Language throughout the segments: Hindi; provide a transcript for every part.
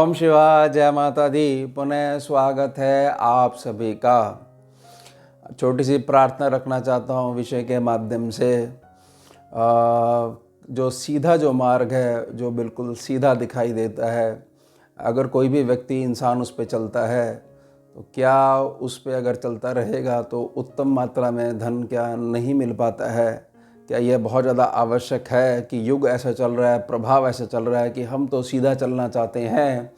ओम शिवाय, जय माता दी। पुनः स्वागत है आप सभी का। छोटी सी प्रार्थना रखना चाहता हूँ विषय के माध्यम से। जो सीधा जो मार्ग है, जो बिल्कुल सीधा दिखाई देता है, अगर कोई भी व्यक्ति इंसान उस पर चलता है तो क्या उस पर अगर चलता रहेगा तो उत्तम मात्रा में धन क्या नहीं मिल पाता है? क्या यह बहुत ज़्यादा आवश्यक है कि युग ऐसा चल रहा है, प्रभाव ऐसा चल रहा है कि हम तो सीधा चलना चाहते हैं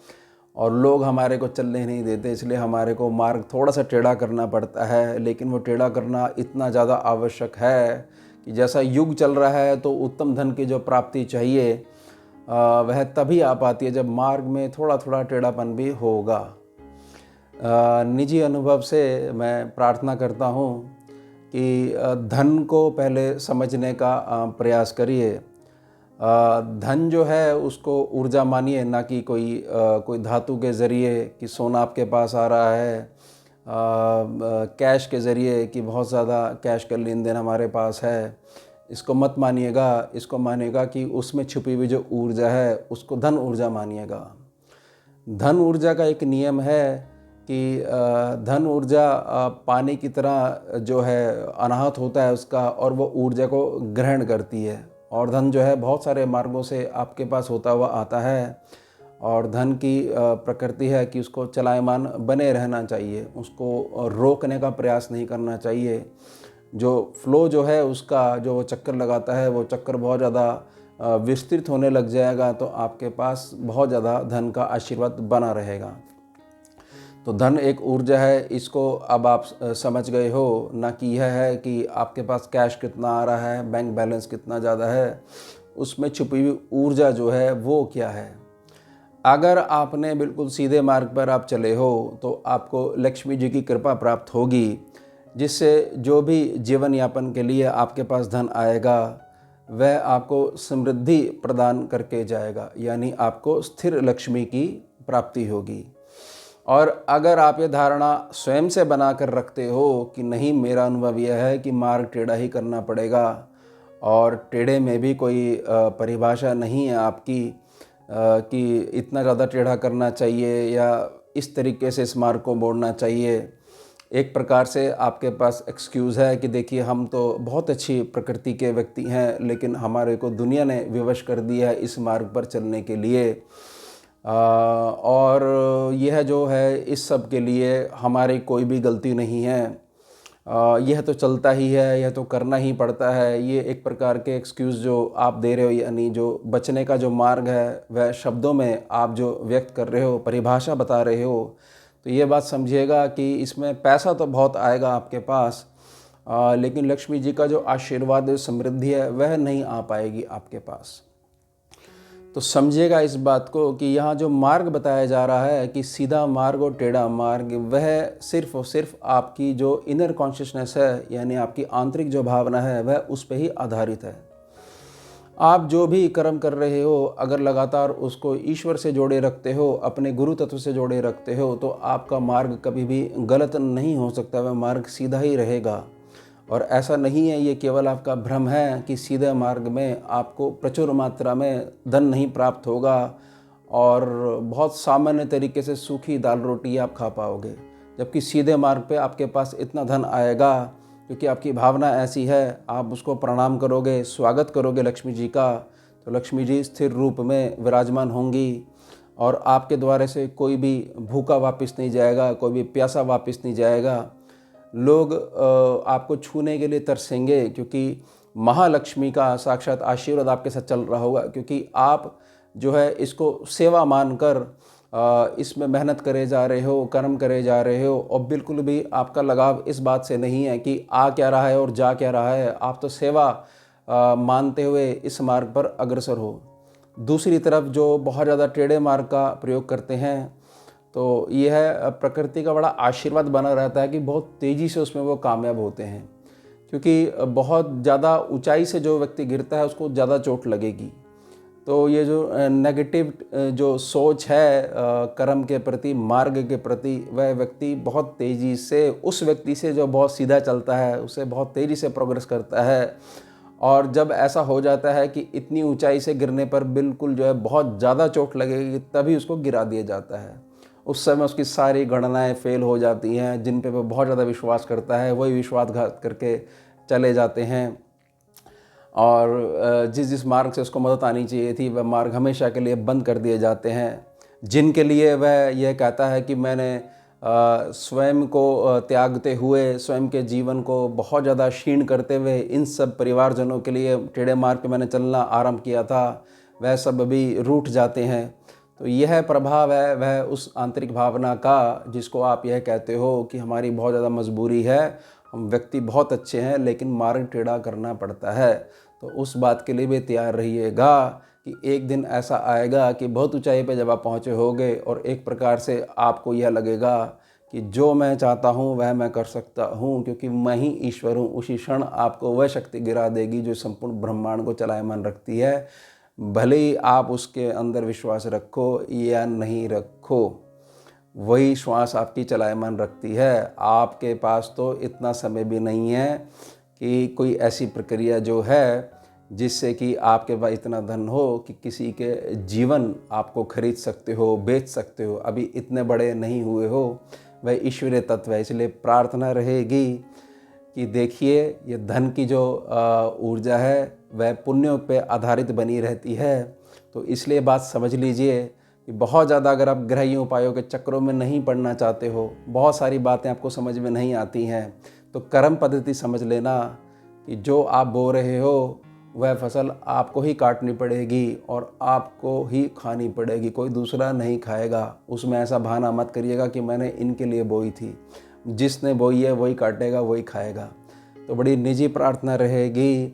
और लोग हमारे को चलने नहीं देते, इसलिए हमारे को मार्ग थोड़ा सा टेढ़ा करना पड़ता है। लेकिन वो टेढ़ा करना इतना ज़्यादा आवश्यक है कि जैसा युग चल रहा है तो उत्तम धन की जो प्राप्ति चाहिए वह तभी आ पाती है जब मार्ग में थोड़ा थोड़ा टेढ़ापन भी होगा। निजी अनुभव से मैं प्रार्थना करता हूँ कि धन को पहले समझने का प्रयास करिए। धन जो है उसको ऊर्जा मानिए, ना कि कोई धातु के ज़रिए कि सोना आपके पास आ रहा है, कैश के ज़रिए कि बहुत ज़्यादा कैश का लेन देन हमारे पास है। इसको मत मानिएगा, इसको मानिएगा कि उसमें छुपी हुई जो ऊर्जा है उसको धन ऊर्जा मानिएगा। धन ऊर्जा का एक नियम है कि धन ऊर्जा पानी की तरह जो है अनाहत होता है उसका, और वो ऊर्जा को ग्रहण करती है। और धन जो है बहुत सारे मार्गों से आपके पास होता हुआ आता है, और धन की प्रकृति है कि उसको चलायमान बने रहना चाहिए, उसको रोकने का प्रयास नहीं करना चाहिए। जो फ्लो जो है उसका जो वो चक्कर लगाता है, वो चक्कर बहुत ज़्यादा विस्तृत होने लग जाएगा तो आपके पास बहुत ज़्यादा धन का आशीर्वाद बना रहेगा। तो धन एक ऊर्जा है, इसको अब आप समझ गए हो, ना कि यह है कि आपके पास कैश कितना आ रहा है, बैंक बैलेंस कितना ज़्यादा है। उसमें छुपी हुई ऊर्जा जो है वो क्या है। अगर आपने बिल्कुल सीधे मार्ग पर आप चले हो तो आपको लक्ष्मी जी की कृपा प्राप्त होगी, जिससे जो भी जीवन यापन के लिए आपके पास धन आएगा वह आपको समृद्धि प्रदान करके जाएगा, यानी आपको स्थिर लक्ष्मी की प्राप्ति होगी। और अगर आप ये धारणा स्वयं से बना कर रखते हो कि नहीं, मेरा अनुभव यह है कि मार्ग टेढ़ा ही करना पड़ेगा और टेढ़े में भी कोई परिभाषा नहीं है आपकी कि इतना ज़्यादा टेढ़ा करना चाहिए या इस तरीके से इस मार्ग को मोड़ना चाहिए। एक प्रकार से आपके पास एक्सक्यूज़ है कि देखिए, हम तो बहुत अच्छी प्रकृति के व्यक्ति हैं, लेकिन हमारे को दुनिया ने विवश कर दिया है इस मार्ग पर चलने के लिए। और यह जो है इस सब के लिए हमारी कोई भी गलती नहीं है। यह तो चलता ही है, यह तो करना ही पड़ता है। ये एक प्रकार के एक्सक्यूज़ जो आप दे रहे हो, यानी जो बचने का जो मार्ग है वह शब्दों में आप जो व्यक्त कर रहे हो, परिभाषा बता रहे हो, तो ये बात समझिएगा कि इसमें पैसा तो बहुत आएगा आपके पास, लेकिन लक्ष्मी जी का जो आशीर्वाद समृद्धि है वह नहीं आ पाएगी आपके पास। तो समझिएगा इस बात को कि यहाँ जो मार्ग बताया जा रहा है कि सीधा मार्ग और टेढ़ा मार्ग, वह सिर्फ और सिर्फ आपकी जो इनर कॉन्शियसनेस है, यानी आपकी आंतरिक जो भावना है वह उस पर ही आधारित है। आप जो भी कर्म कर रहे हो, अगर लगातार उसको ईश्वर से जोड़े रखते हो, अपने गुरु तत्व से जोड़े रखते हो, तो आपका मार्ग कभी भी गलत नहीं हो सकता, वह मार्ग सीधा ही रहेगा। और ऐसा नहीं है, ये केवल आपका भ्रम है कि सीधे मार्ग में आपको प्रचुर मात्रा में धन नहीं प्राप्त होगा और बहुत सामान्य तरीके से सूखी दाल रोटी आप खा पाओगे। जबकि सीधे मार्ग पे आपके पास इतना धन आएगा क्योंकि आपकी भावना ऐसी है, आप उसको प्रणाम करोगे, स्वागत करोगे लक्ष्मी जी का, तो लक्ष्मी जी स्थिर रूप में विराजमान होंगी और आपके द्वारा से कोई भी भूखा वापस नहीं जाएगा, कोई भी प्यासा वापस नहीं जाएगा। लोग आपको छूने के लिए तरसेंगे क्योंकि महालक्ष्मी का साक्षात आशीर्वाद आपके साथ चल रहा होगा, क्योंकि आप जो है इसको सेवा मानकर इसमें मेहनत करे जा रहे हो, कर्म करे जा रहे हो, और बिल्कुल भी आपका लगाव इस बात से नहीं है कि आ क्या रहा है और जा क्या रहा है। आप तो सेवा मानते हुए इस मार्ग पर अग्रसर हो। दूसरी तरफ जो बहुत ज़्यादा टेढ़े मार्ग का प्रयोग करते हैं, तो यह प्रकृति का बड़ा आशीर्वाद बना रहता है कि बहुत तेज़ी से उसमें वो कामयाब होते हैं, क्योंकि बहुत ज़्यादा ऊंचाई से जो व्यक्ति गिरता है उसको ज़्यादा चोट लगेगी। तो ये जो नेगेटिव जो सोच है कर्म के प्रति, मार्ग के प्रति, वह व्यक्ति बहुत तेज़ी से उस व्यक्ति से जो बहुत सीधा चलता है उससे बहुत तेज़ी से प्रोग्रेस करता है और जब ऐसा हो जाता है कि इतनी ऊंचाई से गिरने पर बिल्कुल जो है बहुत ज़्यादा चोट लगेगी, तभी उसको गिरा दिया जाता है। उस समय उसकी सारी गणनाएं फेल हो जाती हैं, जिन पे वो बहुत ज़्यादा विश्वास करता है वही विश्वासघात करके चले जाते हैं। और जिस जिस मार्ग से उसको मदद आनी चाहिए थी, वह मार्ग हमेशा के लिए बंद कर दिए जाते हैं। जिनके लिए वह यह कहता है कि मैंने स्वयं को त्यागते हुए, स्वयं के जीवन को बहुत ज़्यादा क्षीण करते हुए इन सब परिवारजनों के लिए टेढ़े मार्ग पे मैंने चलना आरंभ किया था, वह सब अभी रूठ जाते हैं। तो यह प्रभाव है वह उस आंतरिक भावना का, जिसको आप यह कहते हो कि हमारी बहुत ज़्यादा मजबूरी है, हम व्यक्ति बहुत अच्छे हैं लेकिन मार्ग टेढ़ा करना पड़ता है। तो उस बात के लिए भी तैयार रहिएगा कि एक दिन ऐसा आएगा कि बहुत ऊंचाई पे जब आप पहुँचे होगे और एक प्रकार से आपको यह लगेगा कि जो मैं चाहता हूँ वह मैं कर सकता हूँ, क्योंकि मैं ही ईश्वर हूँ। उसी क्षण आपको वह शक्ति गिरा देगी जो संपूर्ण ब्रह्मांड को चलायमान रखती है, भले ही आप उसके अंदर विश्वास रखो या नहीं रखो। वही श्वास आपकी चलायमान रखती है। आपके पास तो इतना समय भी नहीं है कि कोई ऐसी प्रक्रिया जो है जिससे कि आपके पास इतना धन हो कि किसी के जीवन आपको खरीद सकते हो, बेच सकते हो। अभी इतने बड़े नहीं हुए हो। वह ईश्वरीय तत्व है। इसलिए प्रार्थना रहेगी कि देखिए, ये धन की जो ऊर्जा है वह पुण्यों पे आधारित बनी रहती है। तो इसलिए बात समझ लीजिए कि बहुत ज़्यादा अगर आप ग्रही उपायों के चक्रों में नहीं पड़ना चाहते हो, बहुत सारी बातें आपको समझ में नहीं आती हैं, तो कर्म पद्धति समझ लेना कि जो आप बो रहे हो वह फसल आपको ही काटनी पड़ेगी और आपको ही खानी पड़ेगी, कोई दूसरा नहीं खाएगा। उसमें ऐसा बहाना मत करिएगा कि मैंने इनके लिए बोई थी। जिसने बोई है वही काटेगा, वही खाएगा। तो बड़ी निजी प्रार्थना रहेगी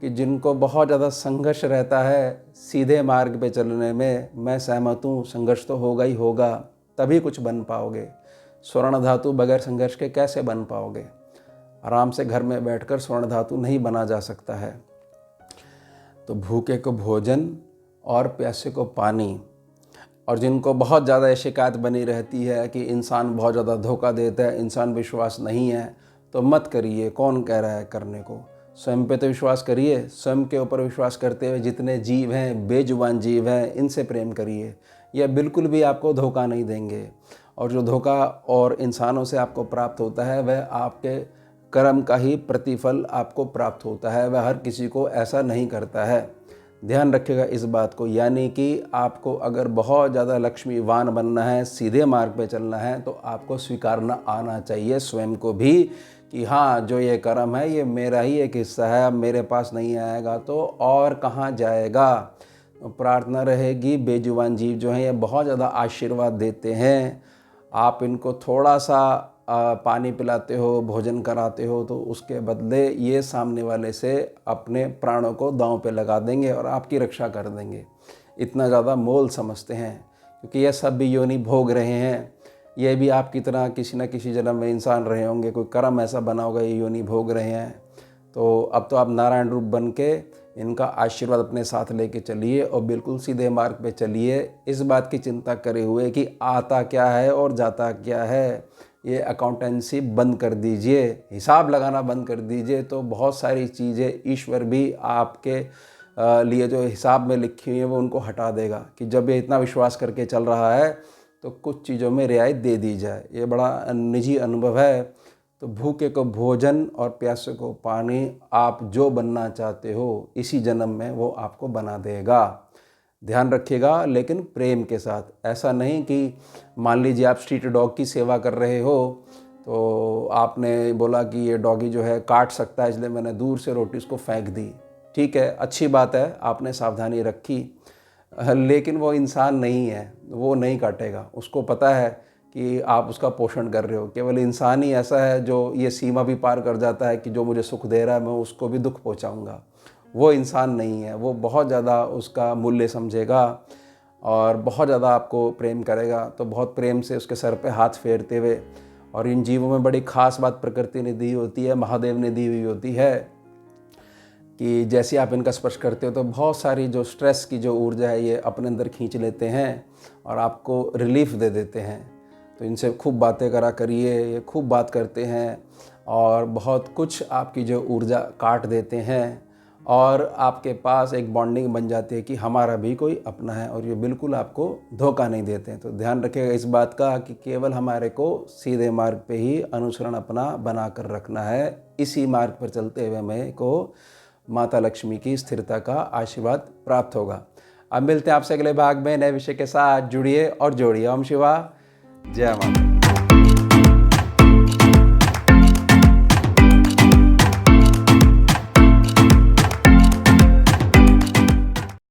कि जिनको बहुत ज़्यादा संघर्ष रहता है सीधे मार्ग पे चलने में, मैं सहमत हूँ, संघर्ष तो होगा ही होगा, तभी कुछ बन पाओगे। स्वर्ण धातु बगैर संघर्ष के कैसे बन पाओगे? आराम से घर में बैठकर स्वर्ण धातु नहीं बना जा सकता है। तो भूखे को भोजन और प्यासे को पानी। और जिनको बहुत ज़्यादा शिकायत बनी रहती है कि इंसान बहुत ज़्यादा धोखा देता है, इंसान विश्वास नहीं है, तो मत करिए। कौन कह रहा है करने को? स्वयं पे तो विश्वास करिए। स्वयं के ऊपर विश्वास करते हुए जितने जीव हैं, बेजुबान जीव हैं, इनसे प्रेम करिए। यह बिल्कुल भी आपको धोखा नहीं देंगे। और जो धोखा और इंसानों से आपको प्राप्त होता है वह आपके कर्म का ही प्रतिफल आपको प्राप्त होता है। वह हर किसी को ऐसा नहीं करता है। ध्यान रखिएगा इस बात को। यानी कि आपको अगर बहुत ज़्यादा लक्ष्मीवान बनना है, सीधे मार्ग पे चलना है, तो आपको स्वीकारना आना चाहिए स्वयं को भी कि हाँ, जो ये कर्म है ये मेरा ही एक हिस्सा है, अब मेरे पास नहीं आएगा तो और कहाँ जाएगा। तो प्रार्थना रहेगी, बेजुबान जीव जो हैं ये बहुत ज़्यादा आशीर्वाद देते हैं। आप इनको थोड़ा सा पानी पिलाते हो, भोजन कराते हो, तो उसके बदले ये सामने वाले से अपने प्राणों को दांव पे लगा देंगे और आपकी रक्षा कर देंगे। इतना ज़्यादा मोल समझते हैं, क्योंकि ये सब भी योनि भोग रहे हैं। ये भी आपकी तरह किसी न किसी जन्म में इंसान रहे होंगे, कोई कर्म ऐसा बना होगा, ये योनि भोग रहे हैं। तो अब तो आप नारायण रूप बन के इनका आशीर्वाद अपने साथ लेके चलिए और बिल्कुल सीधे मार्ग पे चलिए, इस बात की चिंता करे हुए कि आता क्या है और जाता क्या है। ये अकाउंटेंसी बंद कर दीजिए, हिसाब लगाना बंद कर दीजिए, तो बहुत सारी चीज़ें ईश्वर भी आपके लिए जो हिसाब में लिखी हुई है वो उनको हटा देगा कि जब ये इतना विश्वास करके चल रहा है तो कुछ चीज़ों में रियायत दे दी जाए। ये बड़ा निजी अनुभव है। तो भूखे को भोजन और प्यासे को पानी, आप जो बनना चाहते हो इसी जन्म में वो आपको बना देगा। ध्यान रखिएगा, लेकिन प्रेम के साथ। ऐसा नहीं कि मान लीजिए आप स्ट्रीट डॉग की सेवा कर रहे हो, तो आपने बोला कि ये डॉगी जो है काट सकता है, इसलिए मैंने दूर से रोटी उसको फेंक दी। ठीक है, अच्छी बात है, आपने सावधानी रखी, लेकिन वो इंसान नहीं है, वो नहीं काटेगा। उसको पता है कि आप उसका पोषण कर रहे हो। केवल इंसान ही ऐसा है जो ये सीमा भी पार कर जाता है कि जो मुझे सुख दे रहा है मैं उसको भी दुख पहुंचाऊंगा। वो इंसान नहीं है। वो बहुत ज़्यादा उसका मूल्य समझेगा और बहुत ज़्यादा आपको प्रेम करेगा। तो बहुत प्रेम से उसके सर पे हाथ फेरते हुए, और इन जीवों में बड़ी खास बात प्रकृति ने दी होती है, महादेव ने दी हुई होती है कि जैसे आप इनका स्पर्श करते हो तो बहुत सारी जो स्ट्रेस की जो ऊर्जा है ये अपने अंदर खींच लेते हैं और आपको रिलीफ दे देते हैं। तो इनसे खूब बातें करा करिए, ये खूब बात करते हैं और बहुत कुछ आपकी जो ऊर्जा काट देते हैं और आपके पास एक बॉन्डिंग बन जाती है कि हमारा भी कोई अपना है, और ये बिल्कुल आपको धोखा नहीं देते हैं। तो ध्यान रखिएगा इस बात का कि केवल हमारे को सीधे मार्ग पे ही अनुसरण अपना बना कर रखना है। इसी मार्ग पर चलते हुए मैं को माता लक्ष्मी की स्थिरता का आशीर्वाद प्राप्त होगा। अब मिलते हैं आपसे अगले भाग में नए विषय के साथ। जुड़िए और जोड़िए। ओम शिवा जय माता।